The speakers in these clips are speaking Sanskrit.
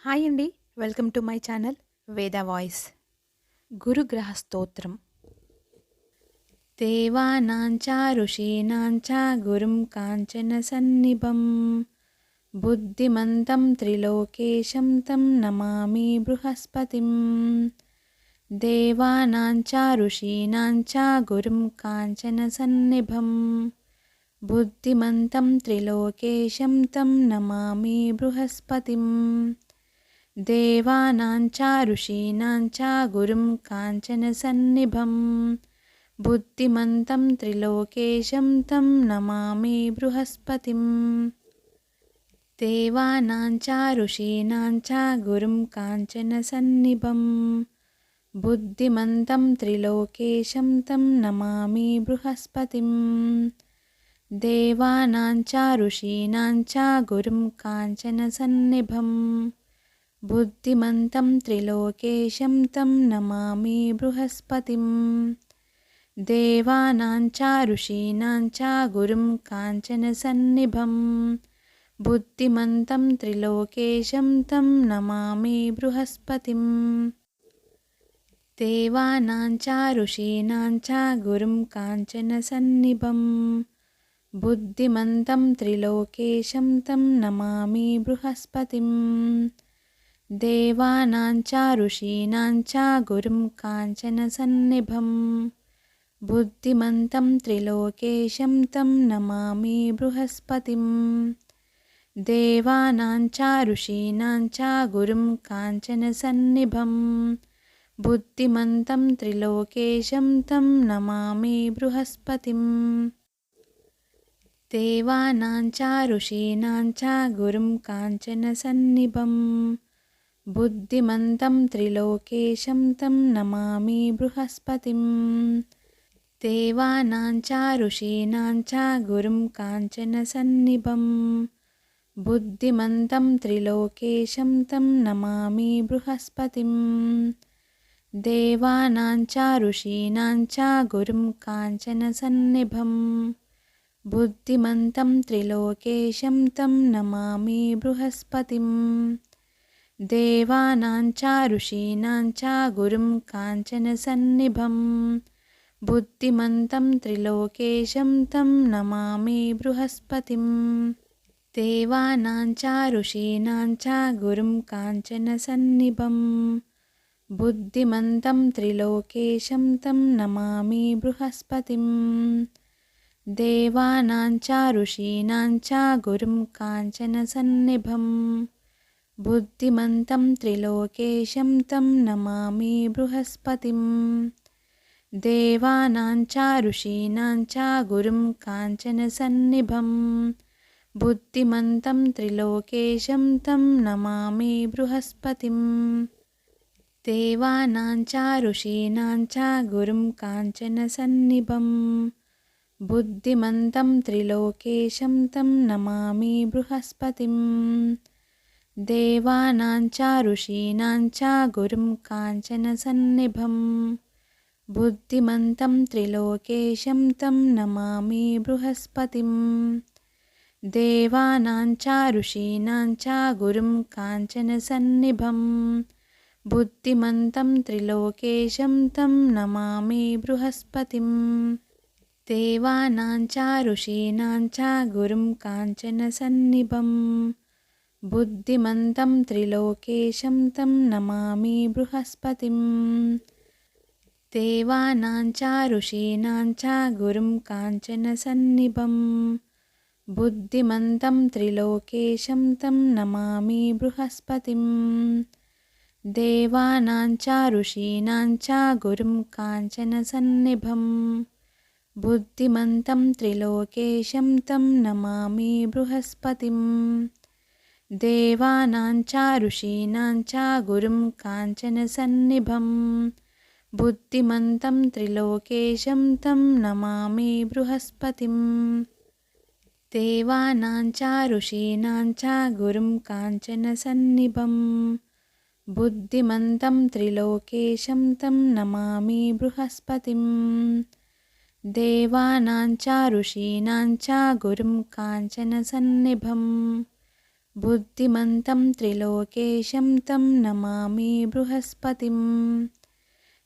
హాయ్ అండి. వెల్కమ్ టు మై ఛానల్ వేద వాయిస్. గురుగ్రహ స్తోత్రం. దేవానాంచ ఋషీణాంచ గురుం కాంచన సన్నిభం బుద్ధిమంతం త్రిలోకేశం తం నమామి బృహస్పతిం. దేవానాంచ ఋషీణాంచ గురుం కాంచన సన్నిభం బుద్ధిమంతం త్రిలోకేశం తం నమామి బృహస్పతిం. దేవానాంచ ఋషీణాంచ గురుం కాంచన సన్నిభం బుద్ధిమంతం త్రిలోకేశం తం నమామి బృహస్పతిం. దేవానాంచ ఋషీణాంచ గురుం కాంచన సన్నిభం బుద్ధిమంతం త్రిలోకేశం తం నమామి బృహస్పతిం. దేవానాంచ ఋషీణాంచ గురుం కాంచన సన్నిభం బుద్ధిమంతం త్రిలోకేశం తం నమామి బృహస్పతిం. దేవానాంచ ఋషీణాంచ గురుం కాంచన సన్నిభం బుద్ధిమంతం త్రిలోకేశం తం నమామి బృహస్పతిం. దేవానాంచ ఋషీణాంచ గురుం కాంచన సన్నిభం బుద్ధిమంతం త్రిలోకేశం తం నమామి బృహస్పతిం. దేవానాంచ ఋషీణాంచ గురుం కాంచన సన్నిభం బుద్ధిమంతం త్రిలోకేశం తం నమామి బృహస్పతిం. దేవానాంచ ఋషీణాంచ గురుం కాంచన సన్నిభం బుద్ధిమంతం త్రిలోకేశం తం నమామి బృహస్పతిం. దేవానాంచ ఋషీణాంచ గురుం కాంచన సన్నిభం బుద్ధిమంతం త్రిలోకేశం తం నమామి బృహస్పతిం. దేవానాంచ ఋషీణాంచ గురుం కాంచన సన్నిభం బుద్ధిమంతం త్రిలోకేశం తం నమామి బృహస్పతిం. దేవానాంచ ఋషీణాంచ గురుం కాంచన సన్నిభం బుద్ధిమంతం త్రిలోకేశం తం నమామి బృహస్పతిం. దేవానాంచ ఋషీణాంచ గురుం కాంచన సన్నిభం బుద్ధిమంతం త్రిలోకేశం తం నమామి బృహస్పతిం. దేవానాంచ ఋషీణాంచ గురుం కాంచన సన్నిభం బుద్ధిమంతం త్రిలోకేశం తం నమామి బృహస్పతిం. దేవానాంచ ఋషీణాంచ గురుం కాంచన సన్నిభం బుద్ధిమంతం త్రిలోకేశం తం నమామి బృహస్పతిం. దేవానాంచ ఋషీణాంచ గురుం కాంచన సన్నిభం బుద్ధిమంతం త్రిలోకేశం తం నమామి బృహస్పతిం. దేవానాంచ ఋషీణాంచ గురుం కాంచన సన్నిభం బుద్ధిమంతం త్రిలోకేశం తం నమామి బృహస్పతిం. దేవానాంచ ఋషీణాంచ గురుం కాంచన సన్నిభం బుద్ధిమంతం త్రిలోకేశం తం నమామి బృహస్పతిం. దేవానాంచ ఋషీణాంచ గురుం కాంచన సన్నిభం బుద్ధిమంతం త్రిలోకేశం తం నమామి బృహస్పతిం. దేవానాంచ ఋషీణాంచ గురుం కాంచన సన్నిభం బుద్ధిమంతం త్రిలోకేశం తం నమామి బృహస్పతిం. దేవానాంచ ఋషీణాంచ గురుం కాంచన సన్నిభం బుద్ధిమంతం త్రిలోకేశం తం నమామి బృహస్పతిం. దేవానాంచ ఋషీణాంచ గురుం కాంచన సన్నిభం బుద్ధిమంతం త్రిలోకేశం తం నమామి బృహస్పతిం. దేవానాంచ ఋషీణాంచ గురుం కాంచన సన్నిభం బుద్ధిమంతం త్రిలోకేశం తం నమామి బృహస్పతిం. దేవానాంచ ఋషీణాంచ గురుం కాంచన సన్నిభం బుద్ధిమంతం త్రిలోకేశం తం నమామి బృహస్పతిం. దేవానాంచ ఋషీణాంచ గురుం కాంచన సన్నిభం बुद्धिमन्तं त्रिलोकेशं तं नमामि बृहस्पतिं।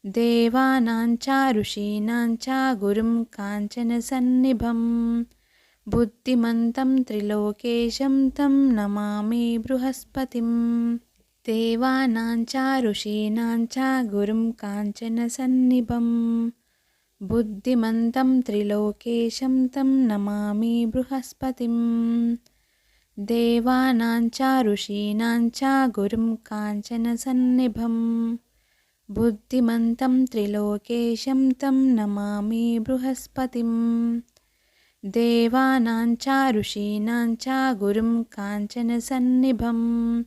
देवानां च ऋषीणां च गुरुं काञ्चनसन्निभं। बुद्धिमन्तं त्रिलोकेशं तं नमामि बृहस्पतिं। देवानां च ऋषीणां च गुरुं काञ्चनसन्निभं। बुद्धिमन्तं त्रिलोकेशं तं नमामि बृहस्पतिं। देवानां च ऋषीणां च गुरुं काञ्चनसन्निभं। बुद्धिमन्तं त्रिलोकेशं तं नमामि बृहस्पतिं। देवानां च ऋषीणां च गुरुं काञ्चनसन्निभं।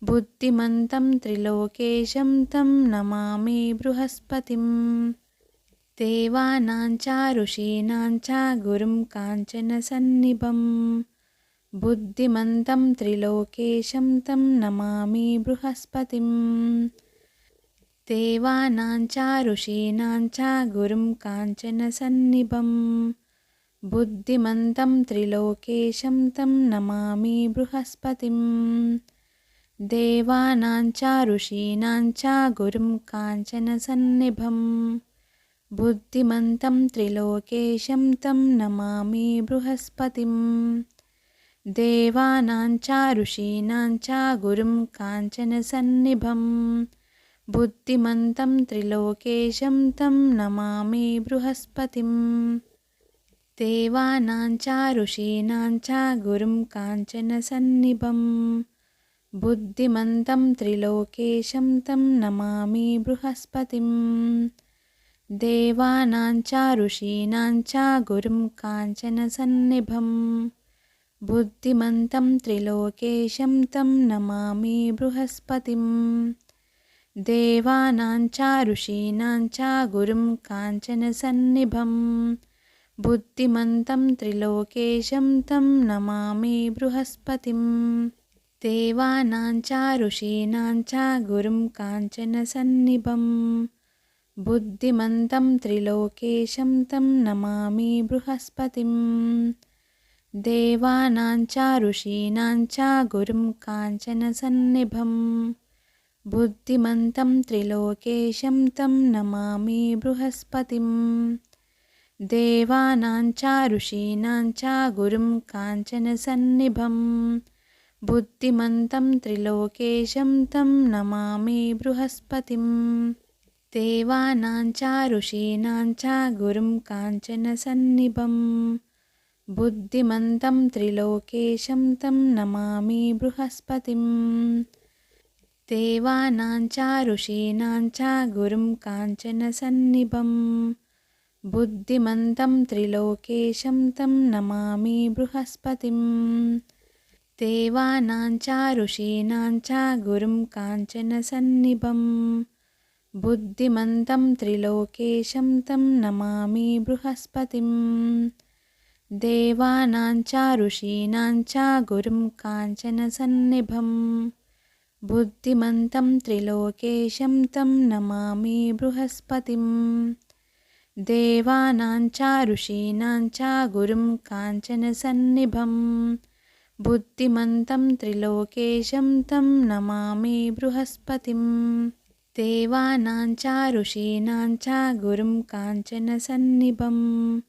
बुद्धिमन्तं त्रिलोकेशं तं नमामि बृहस्पतिं। देवानां च ऋषीणां च गुरुं काञ्चनसन्निभं। बुद्धिमन्तं त्रिलोकेशं तं नमामि बृहस्पतिं। देवानां च ऋषीणां च गुरुं काञ्चनसन्निभं। बुद्धिमन्तं त्रिलोकेशं तं नमामि बृहस्पतिं। देवानां च ऋषीणां च गुरुं काञ्चनसन्निभं। बुद्धिमन्तं त्रिलोकेशं तं नमामि बृहस्पतिं। देवानां च ऋषीणां च गुरुं काञ्चनसन्निभं। बुद्धिमन्तं त्रिलोकेशं तं नमामि बृहस्पतिं। देवानां च ऋषीणां च गुरुं काञ्चनसन्निभं। बुद्धिमन्तं त्रिलोकेशं तं नमामि बृहस्पतिं। देवानां च ऋषीणां च गुरुं काञ्चनसन्निभं। बुद्धिमन्तं त्रिलोकेशं तं नमामि बृहस्पतिं। देवानां च ऋषीणां च गुरुं काञ्चनसन्निभं। बुद्धिमन्तं त्रिलोकेशं तं नमामि बृहस्पतिं। देवानां च ऋषीणां च गुरुं काञ्चनसन्निभं। बुद्धिमन्तं त्रिलोकेशं तं नमामि बृहस्पतिं। देवानां च ऋषीणां च गुरुं काञ्चनसन्निभं। बुद्धिमन्तं त्रिलोकेशं तं नमामि बृहस्पतिं। देवानां च ऋषीणां च गुरुं काञ्चनसन्निभं। बुद्धिमन्तं त्रिलोकेशं तं नमामि बृहस्पतिं। देवानां च ऋषीणां च गुरुं काञ्चनसन्निभं। बुद्धिमन्तं त्रिलोकेशं तं नमामि बृहस्पतिं। देवानां च ऋषीणां च गुरुं काञ्चनसन्निभं। बुद्धिमन्तं त्रिलोकेशं तं नमामि बृहस्पतिं। देवानां च ऋषीणां च गुरुं काञ्चनसन्निभं। बुद्धिमन्तं त्रिलोकेशं तं नमामि बृहस्पतिं। देवानां च ऋषीणां च गुरुं काञ्चनसन्निभं। बुद्धिमन्तं त्रिलोकेशं तं नमामि बृहस्पतिं। देवानां च ऋषीणां च गुरुं काञ्चनसन्निभं। बुद्धिमन्तं त्रिलोकेशं तं नमामि बृहस्पतिं। देवानां च ऋषीणां च गुरुं काञ्चनसन्निभं।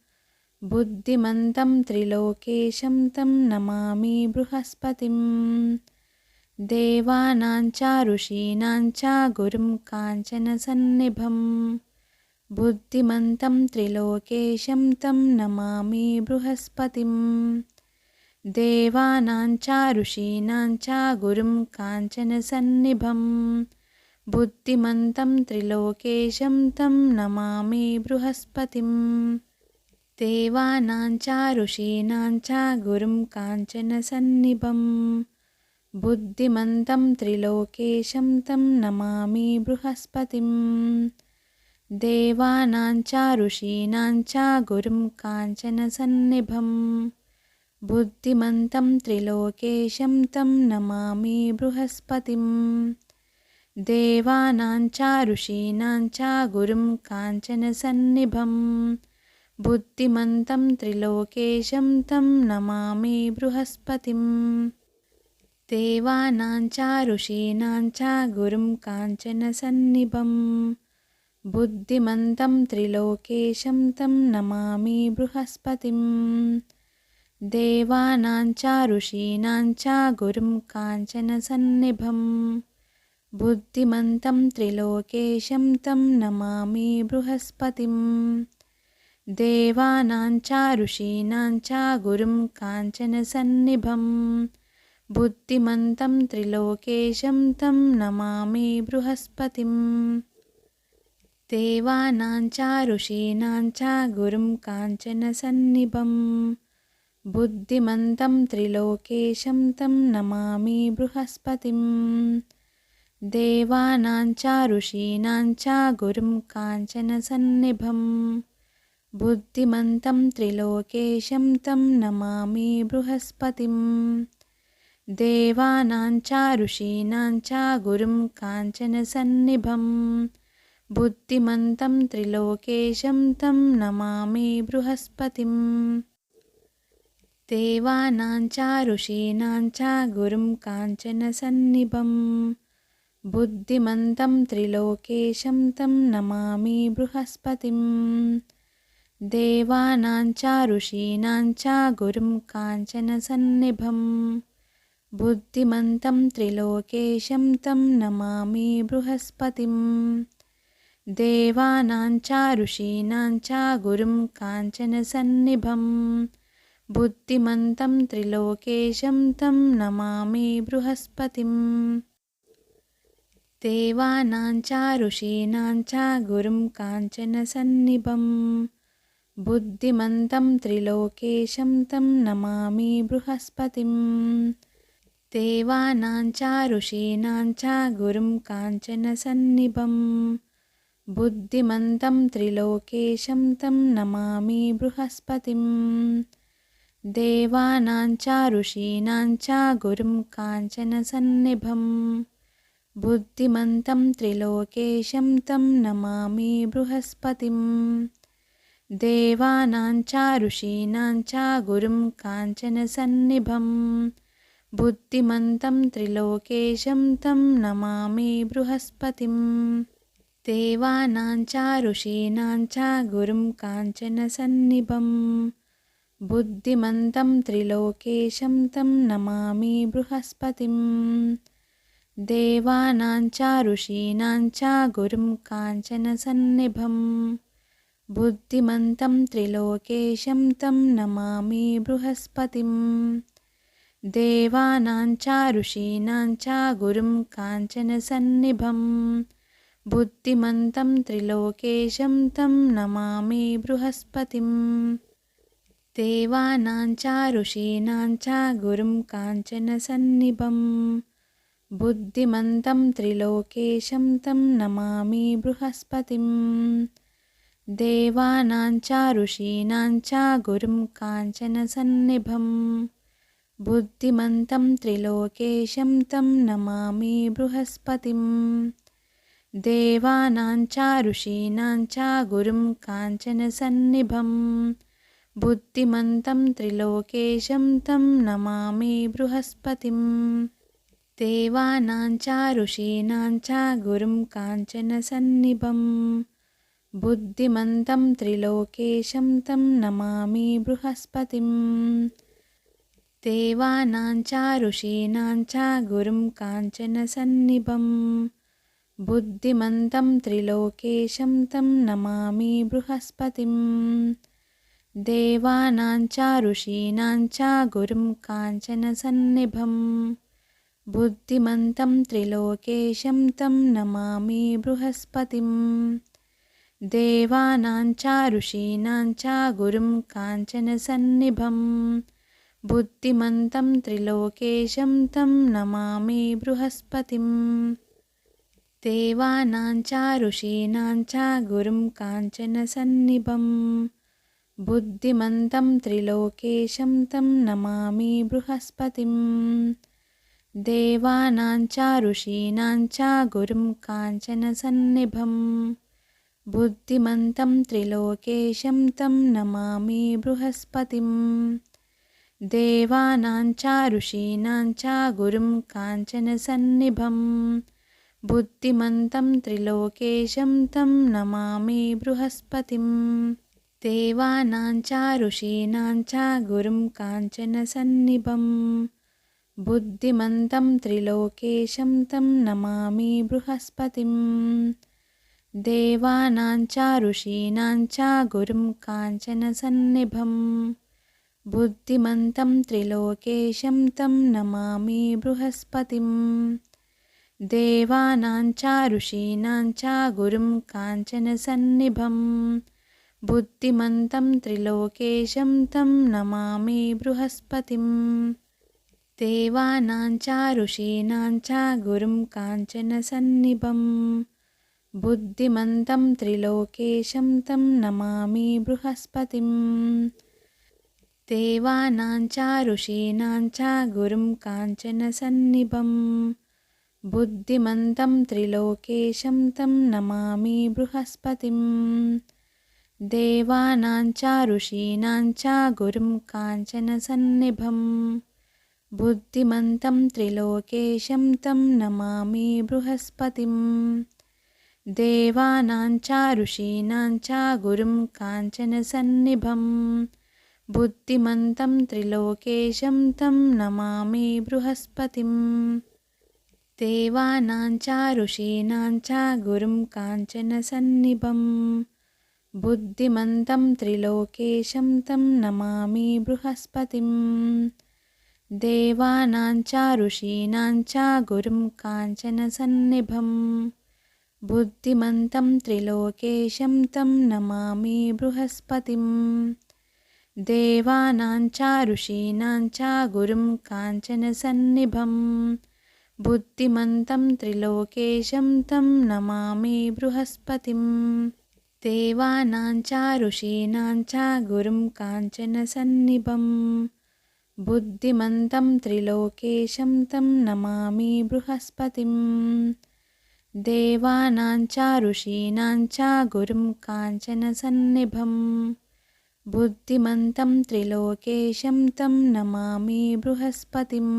बुद्धिमन्तं त्रिलोकेशं तं नमामि बृहस्पतिं। देवानां च ऋषीणां च गुरुं काञ्चनसन्निभं। बुद्धिमन्तं त्रिलोकेशं तं नमामि बृहस्पतिं। देवानां च ऋषीणां च गुरुं काञ्चनसन्निभं। बुद्धिमन्तं त्रिलोकेशं तं नमामि बृहस्पतिं। देवानां च ऋषीणां च गुरुं काञ्चनसन्निभं। बुद्धिमन्तं त्रिलोकेशं तं नमामि बृहस्पतिं। देवानां च ऋषीणां च गुरुं काञ्चनसन्निभं। बुद्धिमन्तं त्रिलोकेशं तं नमामि बृहस्पतिं। देवानां च ऋषीणां च गुरुं काञ्चनसन्निभं। बुद्धिमन्तं त्रिलोकेशं तं नमामि बृहस्पतिं। देवानां च ऋषीणां च गुरुं काञ्चनसन्निभं बुद्धिमन्तं त्रिलोकेशं तं नमामि बृहस्पतिं। देवानां च ऋषीणां च गुरुं काञ्चनसन्निभं बुद्धिमन्तं त्रिलोकेशं तं नमामि बृहस्पतिं। देवानां च ऋषीणां च गुरुं काञ्चनसन्निभं बुद्धिमन्तं त्रिलोकेशं तं नमामि बृहस्पतिं। देवानां च ऋषीणां च गुरुं काञ्चनसन्निभं बुद्धिमन्तं त्रिलोकेशं तं नमामि बृहस्पतिं। देवानां च ऋषीणां च गुरुं काञ्चनसन्निभं बुद्धिमन्तं त्रिलोकेशं तं नमामि बृहस्पतिं। देवानां च ऋषीणां च गुरुं काञ्चनसन्निभं बुद्धिमन्तं त्रिलोकेशं तं नमामि बृहस्पतिं। देवानां च ऋषीणां च गुरुं काञ्चनसन्निभं बुद्धिमन्तं त्रिलोकेशं तं नमामि बृहस्पतिं। देवानां च ऋषीणां च गुरुं काञ्चनसन्निभं बुद्धिमन्तं त्रिलोकेशं तं नमामि बृहस्पतिं। देवानां च ऋषीणां च गुरुं काञ्चनसन्निभं बुद्धिमन्तं त्रिलोकेशं तं नमामि बृहस्पतिं। देवानां च ऋषीणां च गुरुं काञ्चनसन्निभं बुद्धिमन्तं त्रिलोकेशं तं नमामि बृहस्पतिं। देवानां च ऋषीणां च गुरुं काञ्चनसन्निभं बुद्धिमन्तं त्रिलोकेशं तं नमामि बृहस्पतिं। देवानां च ऋषीणां च गुरुं काञ्चनसन्निभं बुद्धिमन्तं त्रिलोकेशं तं नमामि बृहस्पतिं। देवानां च ऋषीणां च गुरुं काञ्चनसन्निभं बुद्धिमन्तं त्रिलोकेशं तं नमामि बृहस्पतिं। देवानां च ऋषीणां च गुरुं काञ्चनसन्निभं बुद्धिमन्तं त्रिलोकेशं तं नमामि बृहस्पतिं। देवानां च ऋषीणां च गुरुं काञ्चनसन्निभं बुद्धिमन्तं त्रिलोकेशं तं नमामि बृहस्पतिं। देवानां च ऋषीणां च गुरुं काञ्चनसन्निभं बुद्धिमन्तं त्रिलोकेशं तं नमामि बृहस्पतिं। देवानां च ऋषीणां च गुरुं काञ्चनसन्निभं बुद्धिमन्तं त्रिलोकेशं तं नमामि बृहस्पतिं। देवानां च ऋषीणां च गुरुं काञ्चनसन्निभं बुद्धिमन्तं त्रिलोकेशं तं नमामि बृहस्पतिं। देवानां च ऋषीणां च गुरुं काञ्चनसन्निभं बुद्धिमन्तं त्रिलोकेशं तं नमामि बृहस्पतिं। देवानां च ऋषीणां च गुरुं काञ्चनसन्निभं बुद्धिमन्तं त्रिलोकेशं तं नमामि बृहस्पतिं। देवानां च ऋषीणां च गुरुं काञ्चनसन्निभं बुद्धिमन्तं त्रिलोकेशं तं नमामि बृहस्पतिं। देवानां च ऋषीणां च गुरुं काञ्चनसन्निभं बुद्धिमन्तं त्रिलोकेशं तं नमामि बृहस्पतिं। देवानां च ऋषीणां च गुरुं काञ्चनसन्निभं बुद्धिमन्तं त्रिलोकेशं तं नमामि बृहस्पतिं। देवानां च ऋषीणां च गुरुं काञ्चनसन्निभं बुद्धिमन्तं त्रिलोकेशं तं नमामि बृहस्पतिं। देवानां च ऋषीणां च गुरुं काञ्चनसन्निभं बुद्धिमन्तं त्रिलोकेशं तं नमामि बृहस्पतिं। देवानां च ऋषीणां च गुरुं काञ्चनसन्निभं बुद्धिमन्तं त्रिलोकेशं तं नमामि बृहस्पतिं देवानां च ऋषीणां च गुरुं काञ्चनसन्निभं बुद्धिमन्तं त्रिलोकेशं तं नमामि बृहस्पतिं देवानां च ऋषीणां च गुरुं काञ्चनसन्निभं बुद्धिमन्तं त्रिलोकेशं तं नमामि बृहस्पतिं देवानां च ऋषीणां च गुरुं काञ्चनसन्निभं बुद्धिमन्तं त्रिलोकेशं तं नमामि बृहस्पतिं देवानां च ऋषीणां च गुरुं काञ्चनसन्निभं बुद्धिमन्तं त्रिलोकेशं तं नमामि बृहस्पतिं देवानां च ऋषीणां च गुरुं काञ्चनसन्निभं बुद्धिमन्तं त्रिलोकेशं तं नमामि बृहस्पतिं देवानां च ऋषीणां च गुरुं काञ्चनसन्निभं बुद्धिमन्तं त्रिलोकेशं तं नमामि बृहस्पतिं देवानां च ऋषीणां च गुरुं काञ्चनसन्निभं बुद्धिमन्तं त्रिलोकेशं तं नमामि बृहस्पतिं देवानां च ऋषीणां च गुरुं काञ्चनसन्निभं बुद्धिमन्तं त्रिलोकेशं तं नमामि बृहस्पतिं देवानां च ऋषीणां च गुरुं काञ्चनसन्निभं बुद्धिमन्तं त्रिलोकेशं तं नमामि बृहस्पतिं देवानां च ऋषीणां च गुरुं काञ्चनसन्निभं बुद्धिमन्तं त्रिलोकेशं तं नमामि बृहस्पतिं देवानां च ऋषीणां च गुरुं काञ्चनसन्निभं बुद्धिमन्तं त्रिलोकेशं तं नमामि बृहस्पतिं देवानां च ऋषीणां च गुरुं काञ्चनसन्निभं बुद्धिमन्तं त्रिलोकेशं तं नमामि बृहस्पतिं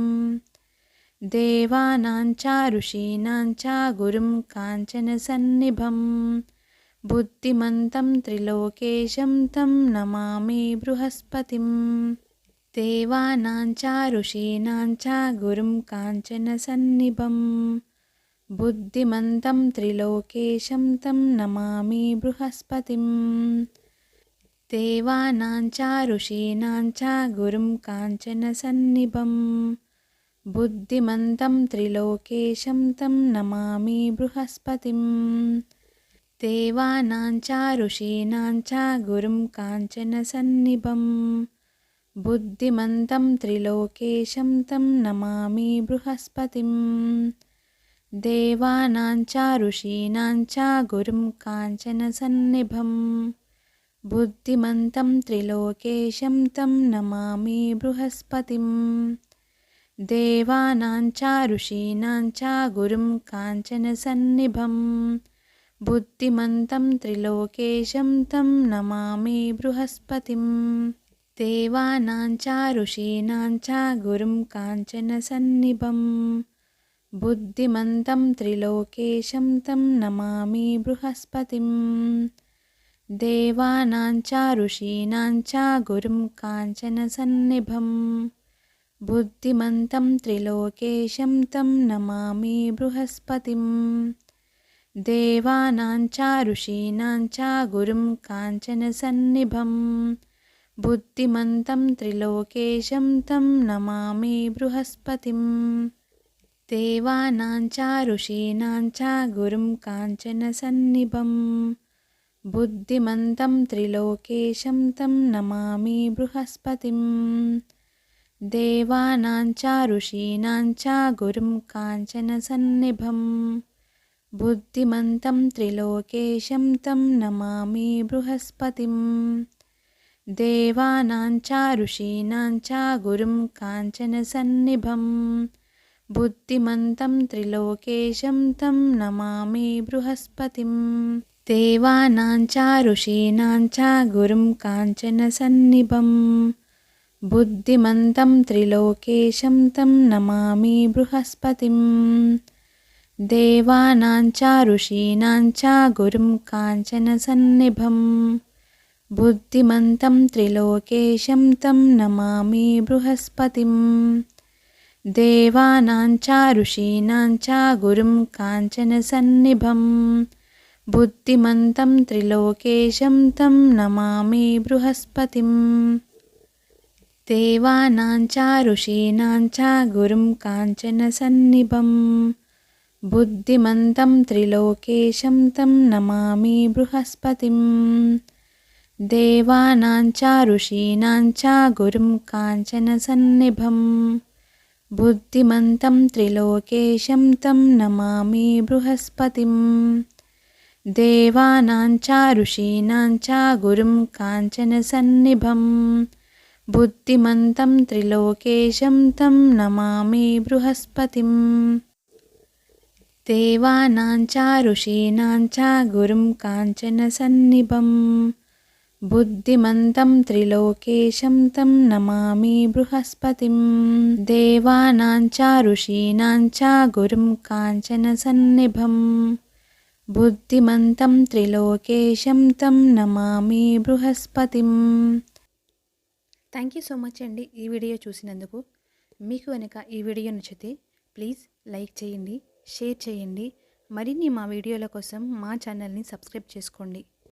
देवानां च ऋषीणां च गुरुं काञ्चनसन्निभं बुद्धिमन्तं त्रिलोकेशं तं नमामि बृहस्पतिं देवानां च ऋषीणां च गुरुं काञ्चनसन्निभं बुद्धिमन्तं त्रिलोकेशं तं नमामि बृहस्पतिं देवानां च ऋषीणां च गुरुं काञ्चनसन्निभं बुद्धिमन्तं त्रिलोकेशं तं नमामि बृहस्पतिं देवानां च ऋषीणां च गुरुं काञ्चनसन्निभं बुद्धिमन्तं त्रिलोकेशं तं नमामि बृहस्पतिं देवानां च ऋषीणां च गुरुं काञ्चनसन्निभं बुद्धिमन्तं त्रिलोकेशं तं नमामि बृहस्पतिं देवानां च ऋषीणां च गुरुं काञ्चनसन्निभं बुद्धिमन्तं त्रिलोकेशं तं नमामि बृहस्पतिं देवानां च ऋषीणां च गुरुं काञ्चनसन्निभं बुद्धिमन्तं त्रिलोकेशं तं नमामि बृहस्पतिं देवानां च ऋषीणां च गुरुं काञ्चनसन्निभं बुद्धिमन्तं त्रिलोकेशं तं नमामि बृहस्पतिं देवानां च ऋषीणां च गुरुं काञ्चनसन्निभं बुद्धिमन्तं त्रिलोकेशं तं नमामि बृहस्पतिं देवानां च ऋषीणां च गुरुं काञ्चनसन्निभं बुद्धिमन्तं त्रिलोकेशं तं नमामि बृहस्पतिं देवानां च ऋषीणां च गुरुं काञ्चनसन्निभं बुद्धिमन्तं त्रिलोकेशं तं नमामि बृहस्पतिं देवानां च ऋषीणां च गुरुं काञ्चनसन्निभं बुद्धिमन्तं त्रिलोकेशं तं नमामि बृहस्पतिं देवानां च ऋषीणां च गुरुं काञ्चनसन्निभं बुद्धिमन्तं त्रिलोकेशं तं नमामि बृहस्पतिं देवानां च ऋषीणां च गुरुं काञ्चनसन्निभं बुद्धिमन्तं त्रिलोकेशं तं नमामि बृहस्पतिं देवानां च ऋषीणां च गुरुं काञ्चनसन्निभं बुद्धिमन्तं त्रिलोकेशं तं नमामि बृहस्पतिं देवानां च ऋषीणां च गुरुं काञ्चनसन्निभं बुद्धिमन्तं त्रिलोकेशं तं नमामि बृहस्पतिं देवानां च ऋषीणां च गुरुं काञ्चनसन्निभं बुद्धिमन्तं त्रिलोकेशं तं नमामि बृहस्पतिं देवानां च ऋषीणां च गुरुं काञ्चनसन्निभं बुद्धिमन्तं त्रिलोकेशं तं नमामि बृहस्पतिं देवानां च ऋषीणां च गुरुं काञ्चनसन्निभं बुद्धिमन्तं त्रिलोकेशं तं नमामि बृहस्पतिं देवानां च ऋषीणां च गुरुं काञ्चनसन्निभं बुद्धिमन्तं त्रिलोकेशं तं నమామి బృహస్పతిం. థ్యాంక్ యూ సో మచ్ అండి ఈ వీడియో చూసినందుకు. మీకు కనుక ఈ వీడియో నచ్చితే ప్లీజ్ లైక్ చేయండి, షేర్ చేయండి. మరిన్ని మా వీడియోల కోసం మా ఛానల్ని సబ్స్క్రైబ్ చేసుకోండి.